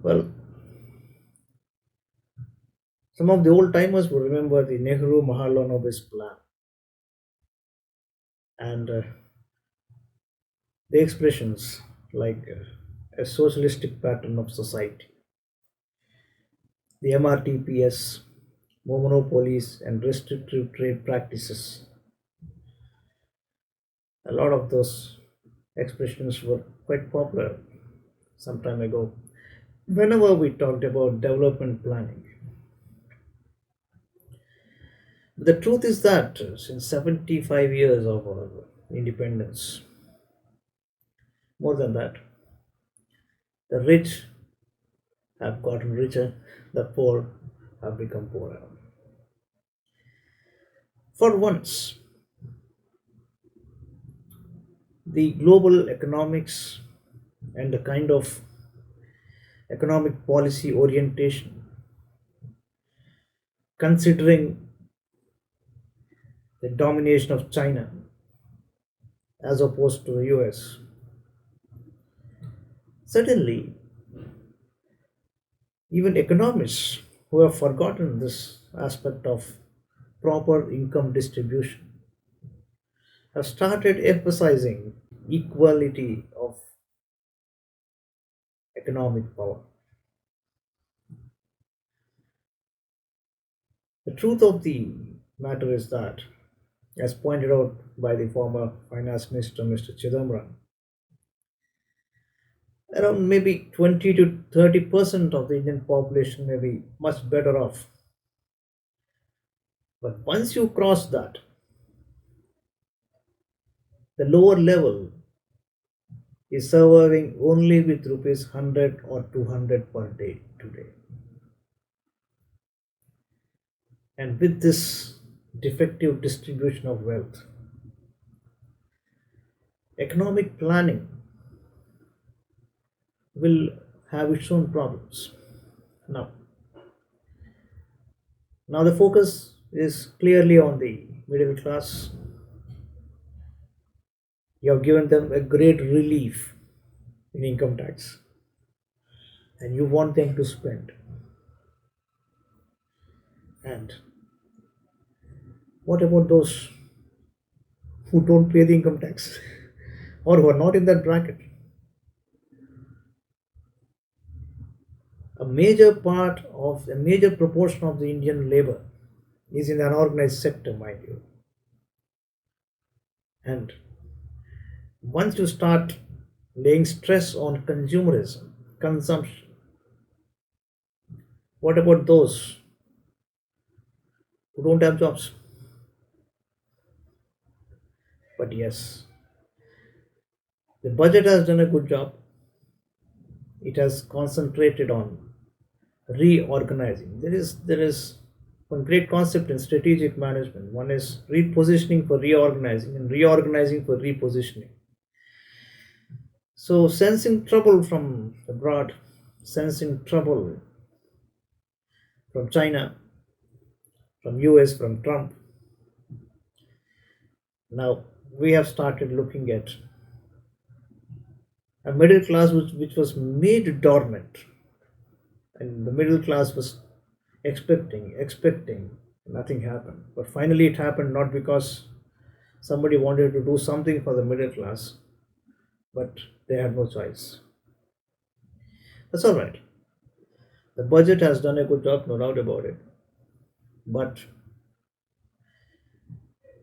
Well, some of the old timers will remember the Nehru Mahalanobis plan and the expressions like a socialistic pattern of society, the MRTPS, monopolies, and restrictive trade practices. A lot of those expressions were quite popular some time ago. Whenever we talked about development planning, the truth is that since 75 years of our independence, more than that, the rich have gotten richer, the poor have become poorer. For once, the global economics and the kind of economic policy orientation, considering the domination of China as opposed to the US, suddenly, even economists who have forgotten this aspect of proper income distribution have started emphasizing equality of economic power. The truth of the matter is that, as pointed out by the former finance minister Mr. Chidambaram, around maybe 20 to 30% of the Indian population may be much better off. But once you cross that, the lower level is surviving only with rupees 100 or 200 per day today. And with this defective distribution of wealth, economic planning will have its own problems. Now, now the focus is clearly on the middle class. You have given them a great relief in income tax, and you want them to spend. And what about those who don't pay the income tax or who are not in that bracket? A major proportion of the Indian labor is in the unorganized sector, mind you. And once you start laying stress on consumerism, consumption, what about those who don't have jobs? But yes, the budget has done a good job. It has concentrated on reorganizing. There is one great concept in strategic management. One is repositioning for reorganizing and reorganizing for repositioning. So sensing trouble from abroad, sensing trouble from China, from US, from Trump, now we have started looking at a middle class which was made dormant, and the middle class was expecting, nothing happened. But finally, it happened not because somebody wanted to do something for the middle class, but they had no choice. That's all right. The budget has done a good job, no doubt about it. But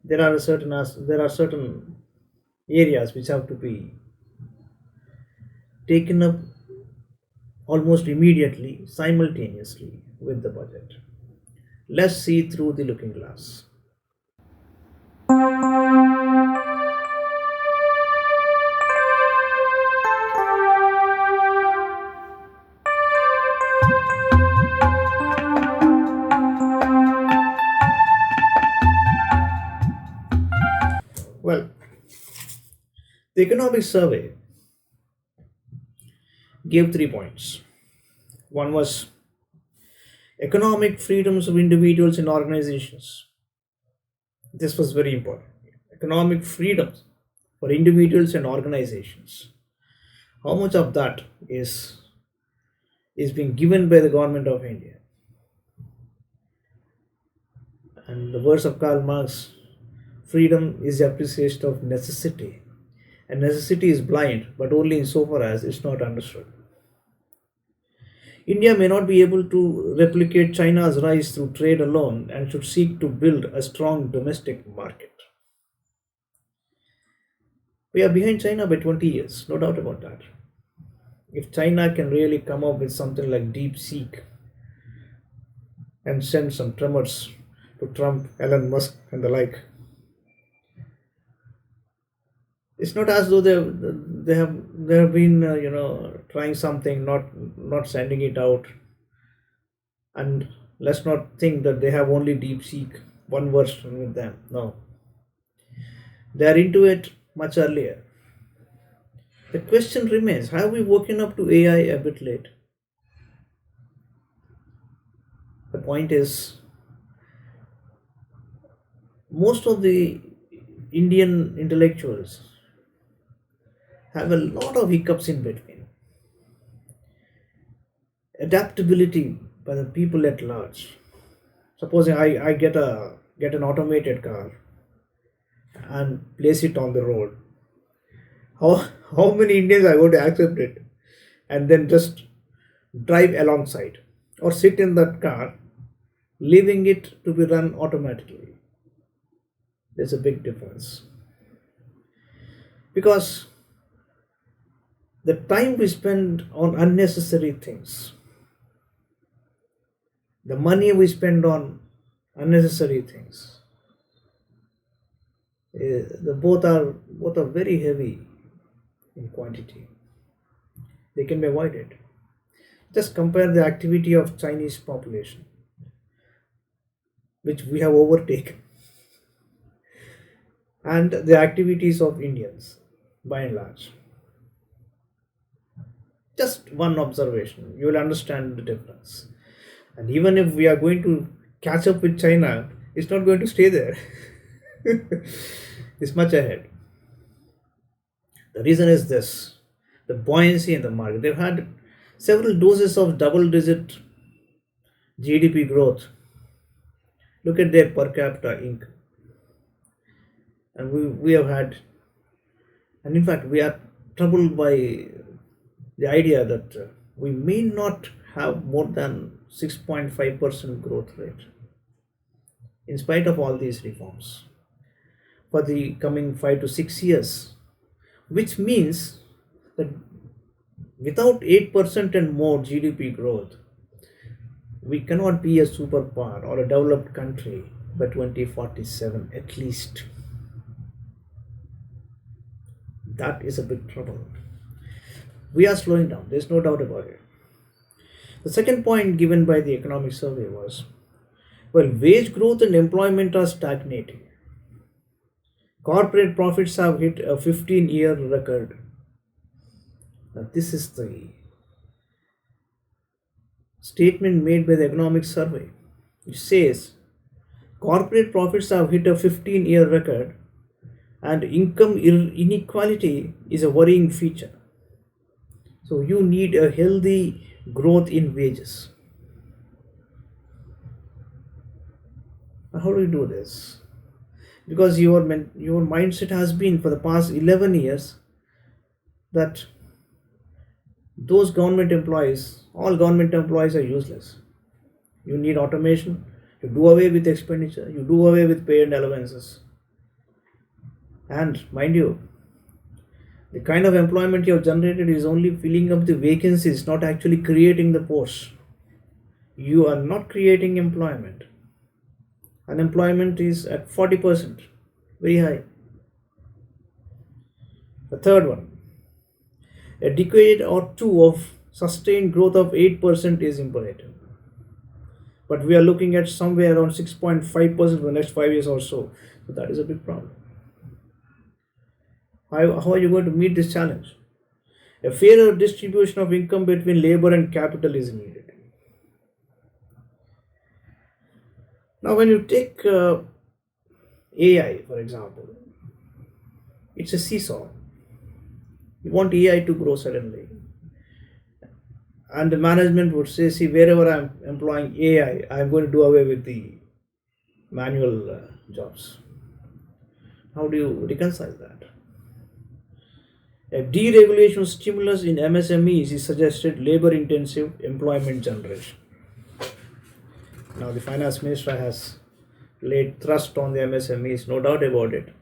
there are certain areas which have to be taken up almost immediately, simultaneously with the budget. Let's see through the looking glass. Well, the economic survey gave 3 points. One was economic freedoms of individuals and organizations. This was very important. Economic freedoms for individuals and organizations. How much of that is being given by the government of India. And the words of Karl Marx, freedom is the appreciation of necessity. And necessity is blind, but only insofar as it's not understood. India may not be able to replicate China's rise through trade alone and should seek to build a strong domestic market. We are behind China by 20 years, no doubt about that. If China can really come up with something like DeepSeek and send some tremors to Trump, Elon Musk, and the like, it's not as though they have been trying something, not sending it out. And let's not think that they have only DeepSeek one version with them. No, they are into it much earlier. The question remains: have we woken up to AI a bit late? The point is, most of the Indian intellectuals have a lot of hiccups in between. Adaptability by the people at large. Supposing I get an automated car and place it on the road. How many Indians are going to accept it and then just drive alongside or sit in that car, leaving it to be run automatically? There's a big difference. Because the time we spend on unnecessary things, the money we spend on unnecessary things, both are very heavy in quantity. They can be avoided. Just compare the activity of Chinese population, which we have overtaken, and the activities of Indians, by and large. Just one observation, you will understand the difference. And even if we are going to catch up with China, it's not going to stay there. It's much ahead. The reason is this: the buoyancy in the market. They've had several doses of double digit GDP growth. Look at their per capita income. And we have had, and in fact, we are troubled by the idea that we may not have more than 6.5% growth rate in spite of all these reforms for the coming 5 to 6 years, which means that without 8% and more GDP growth, we cannot be a superpower or a developed country by 2047 at least. That is a big trouble. We are slowing down, there's no doubt about it. The second point given by the economic survey was, well, wage growth and employment are stagnating. Corporate profits have hit a 15-year record. Now, this is the statement made by the economic survey. It says corporate profits have hit a 15-year record and income inequality is a worrying feature. So you need a healthy growth in wages. Now, how do you do this? Because your mindset has been for the past 11 years that all government employees are useless. You need automation, you do away with expenditure, you do away with pay and allowances. And mind you, the kind of employment you have generated is only filling up the vacancies, not actually creating the posts. You are not creating employment. Unemployment is at 40%, very high. The third one, a decade or two of sustained growth of 8% is imperative. But we are looking at somewhere around 6.5% for the next 5 years or so. So that is a big problem. How are you going to meet this challenge? A fairer distribution of income between labor and capital is needed. Now, when you take AI, for example, it's a seesaw. You want AI to grow suddenly, And the management would say, see, wherever I'm employing AI, I'm going to do away with the manual jobs. How do you reconcile that? A deregulation stimulus in MSMEs is suggested labor intensive employment generation. Now, the finance minister has laid thrust on the MSMEs, no doubt about it.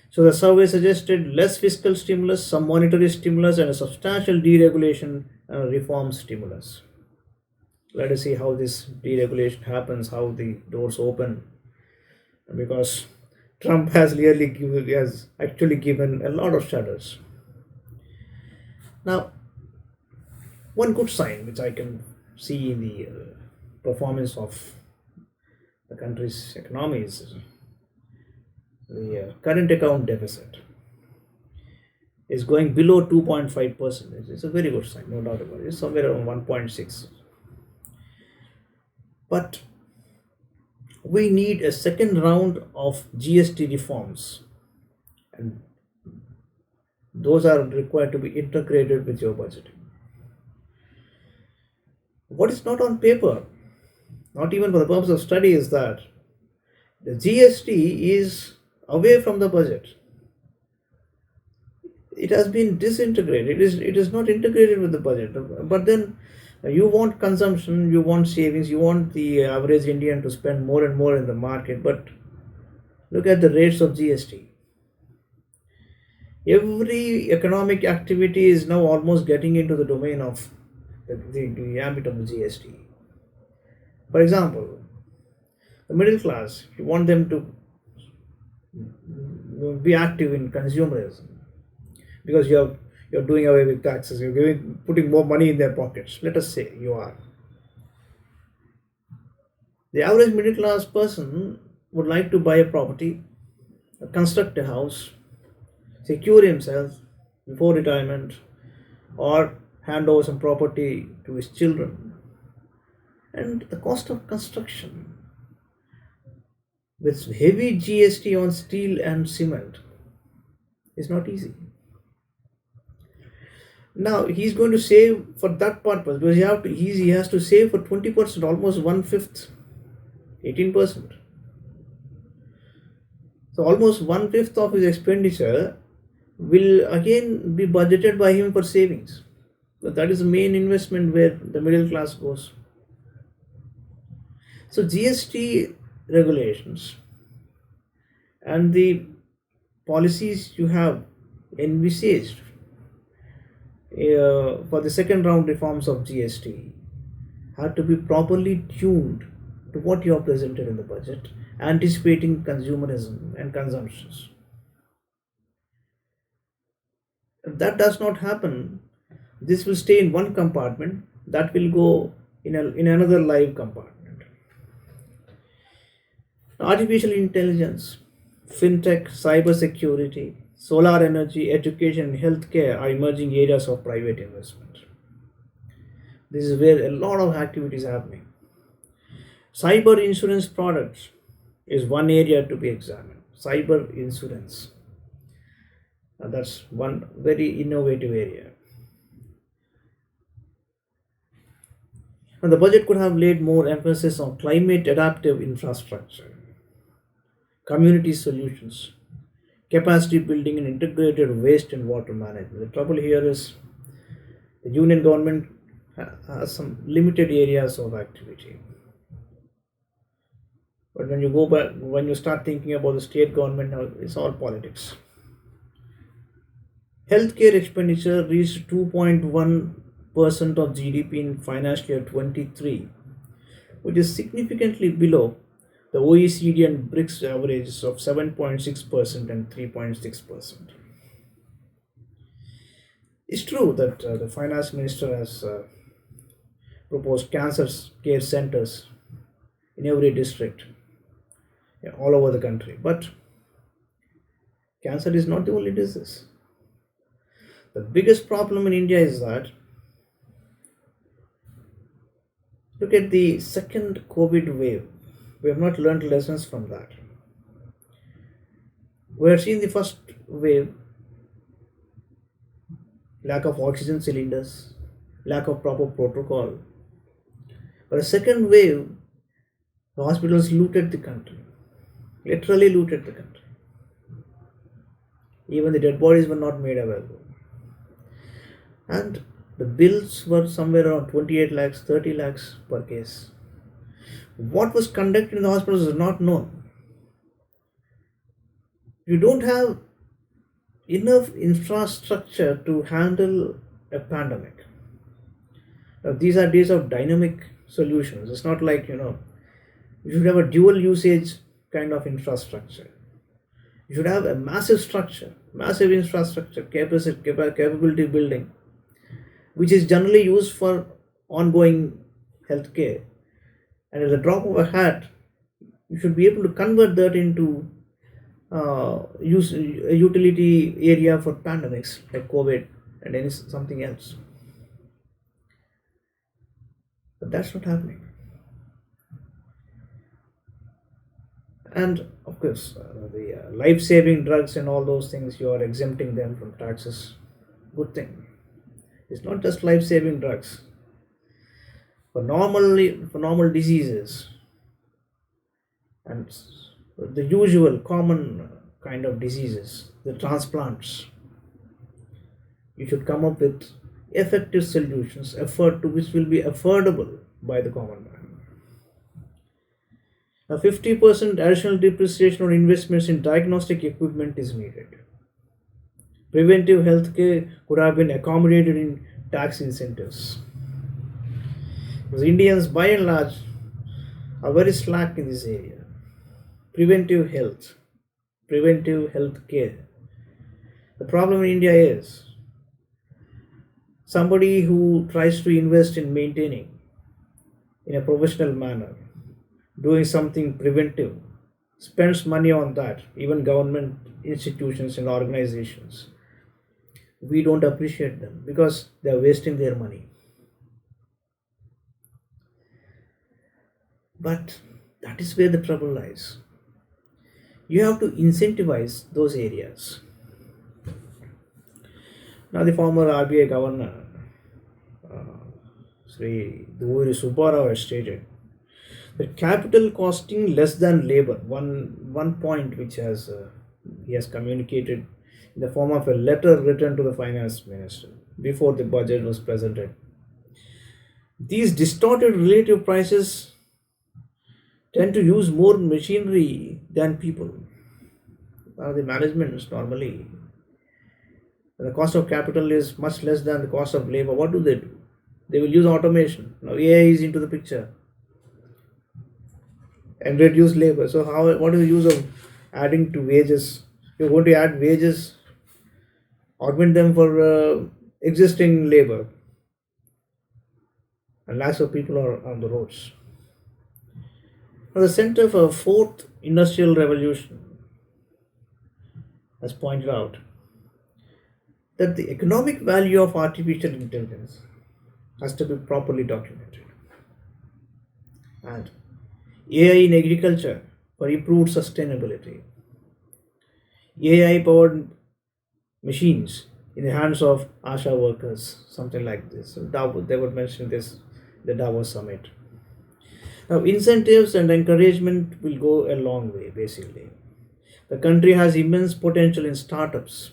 So, the survey suggested less fiscal stimulus, some monetary stimulus, and a substantial deregulation and reform stimulus. Let us see how this deregulation happens, how the doors open, because Trump has actually given a lot of shudders. Now, one good sign which I can see in the performance of the country's economy is the current account deficit is going below 2.5%. It's a very good sign, no doubt about it. It's somewhere around 1.6. But we need a second round of GST reforms, and those are required to be integrated with your budgeting. What is not on paper, not even for the purpose of study, is that the GST is away from the budget. It has been disintegrated. It is not integrated with the budget. But then you want consumption, you want savings, you want the average Indian to spend more and more in the market. But look at the rates of GST. Every economic activity is now almost getting into the domain of the ambit of the GST. For example, the middle class, you want them to be active in consumerism because you're doing away with taxes, putting more money in their pockets. Let us say you are. The average middle class person would like to buy a property, construct a house, secure himself before retirement, or hand over some property to his children. And the cost of construction with heavy GST on steel and cement is not easy. Now he's going to save for that purpose because he has to save for 20%, almost one fifth, 18%. So almost one fifth of his expenditure will again be budgeted by him for savings. So that is the main investment where the middle class goes. So GST regulations and the policies you have envisaged for the second round reforms of GST have to be properly tuned to what you have presented in the budget, anticipating consumerism and consumptions. If that does not happen, this will stay in one compartment, that will go in another live compartment. Artificial intelligence, fintech, cybersecurity, solar energy, education, and healthcare are emerging areas of private investment. This is where a lot of activity is happening. Cyber insurance products is one area to be examined. Cyber insurance. That's one very innovative area. And the budget could have laid more emphasis on climate adaptive infrastructure, community solutions, capacity building, and integrated waste and water management. The trouble here is the union government has some limited areas of activity. But when you go back, when you start thinking about the state government, now it's all politics. Healthcare expenditure reached 2.1% of GDP in financial year 23, which is significantly below the OECD and BRICS averages of 7.6% and 3.6%. It's true that the finance minister has proposed cancer care centers in every district, all over the country. But cancer is not the only disease. The biggest problem in India is that look at the second COVID wave. We have not learned lessons from that. We have seen the first wave, lack of oxygen cylinders, lack of proper protocol. But the second wave, the hospitals looted the country, literally looted the country. Even the dead bodies were not made available. And the bills were somewhere around 28 lakhs, 30 lakhs per case. What was conducted in the hospitals is not known. You don't have enough infrastructure to handle a pandemic. Now, these are days of dynamic solutions. It's not like, you should have a dual usage kind of infrastructure. You should have a massive structure, massive infrastructure, capability building, which is generally used for ongoing healthcare. And at the drop of a hat, you should be able to convert that into use a utility area for pandemics like COVID and something else. But that's not happening. And of course, the life-saving drugs and all those things, you are exempting them from taxes. Good thing. It's not just life-saving drugs. For normal diseases and the usual common kind of diseases, the transplants, you should come up with effective solutions, effort to which will be affordable by the common man. Now, 50% additional depreciation or investments in diagnostic equipment is needed. Preventive healthcare could have been accommodated in tax incentives. Because Indians, by and large, are very slack in this area. Preventive health care. The problem in India is somebody who tries to invest in maintaining in a professional manner, doing something preventive, spends money on that, even government institutions and organizations. We don't appreciate them because they are wasting their money. But that is where the trouble lies. You have to incentivize those areas. Now, the former RBI governor, Sri Duvuri Subbarao, has stated that capital costing less than labor, one point which he has communicated in the form of a letter written to the finance minister before the budget was presented. These distorted relative prices tend to use more machinery than people. The managements normally, the cost of capital is much less than the cost of labor. What do? They will use automation. Now AI is into the picture and reduce labor. So what is the use of adding to wages? You're going to add wages, augment them for existing labor, and lots of people are on the roads. Now, the Center for Fourth Industrial Revolution has pointed out that the economic value of artificial intelligence has to be properly documented. And AI in agriculture for improved sustainability. AI powered machines in the hands of ASHA workers, something like this. So they would mention this the Davos summit. Now, incentives and encouragement will go a long way, basically. The country has immense potential in startups.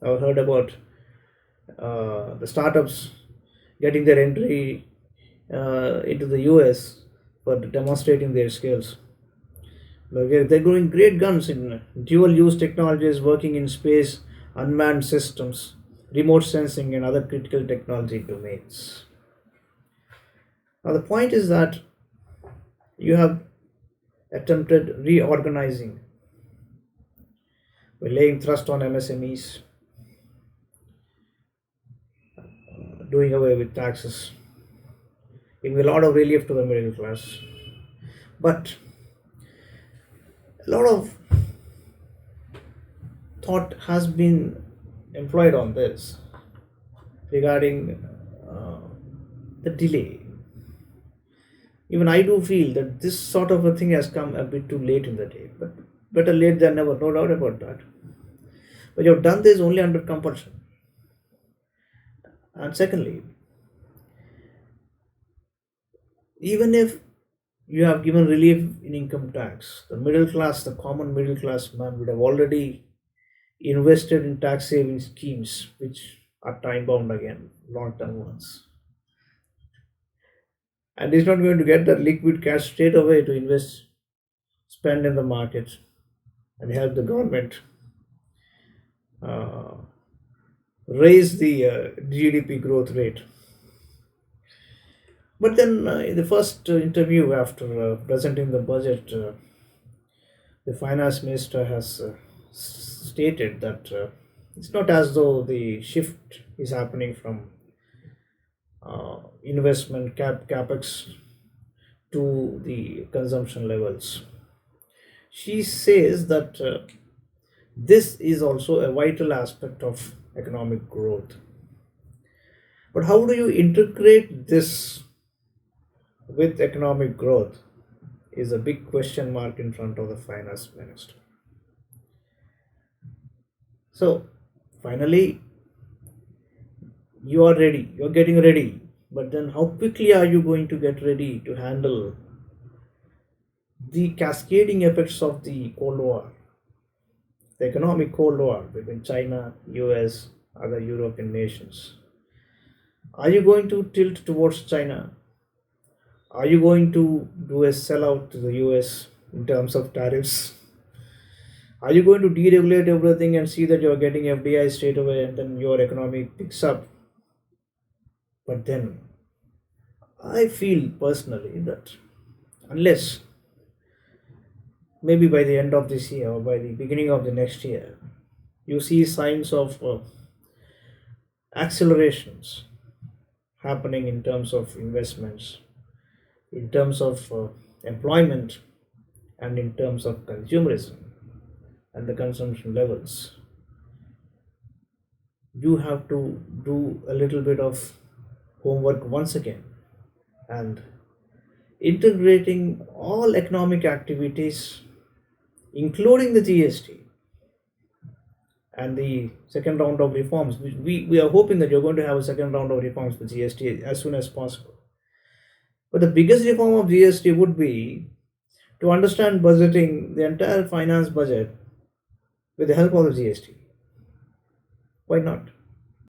I've heard about the startups getting their entry into the US for demonstrating their skills. They're growing great guns in dual use technologies, working in space, unmanned systems, remote sensing, and other critical technology domains. Now, the point is that you have attempted reorganizing by laying thrust on MSMEs, doing away with taxes, giving a lot of relief to the middle class. But a lot of thought has been employed on this regarding the delay. Even I do feel that this sort of a thing has come a bit too late in the day, but better late than never, no doubt about that. But you have done this only under compulsion. And secondly, Even if you have given relief in income tax, the middle class, the common middle class man would have already invested in tax saving schemes, which are time bound again, long term ones. And he's not going to get that liquid cash straight away to invest, spend in the market, and help the government uh, raise the GDP growth rate. But then, in the first interview after presenting the budget, the finance minister has stated that it's not as though the shift is happening from investment capex to the consumption levels. She says that this is also a vital aspect of economic growth. But how do you integrate this with economic growth is a big question mark in front of the finance minister. So, finally, you are ready, you're getting ready, but then how quickly are you going to get ready to handle the cascading effects of the Cold War, the economic Cold War between China, US, other European nations? Are you going to tilt towards China? Are you going to do a sellout to the US in terms of tariffs? Are you going to deregulate everything and see that you're getting FDI straight away and then your economy picks up? But then I feel personally that unless maybe by the end of this year or by the beginning of the next year, you see signs of accelerations happening in terms of investments, in terms of employment, and in terms of consumerism and the consumption levels, you have to do a little bit of homework once again and integrating all economic activities, including the GST and the second round of reforms. We are hoping that you're going to have a second round of reforms for GST as soon as possible. But the biggest reform of GST would be to understand budgeting the entire finance budget with the help of the GST. Why not?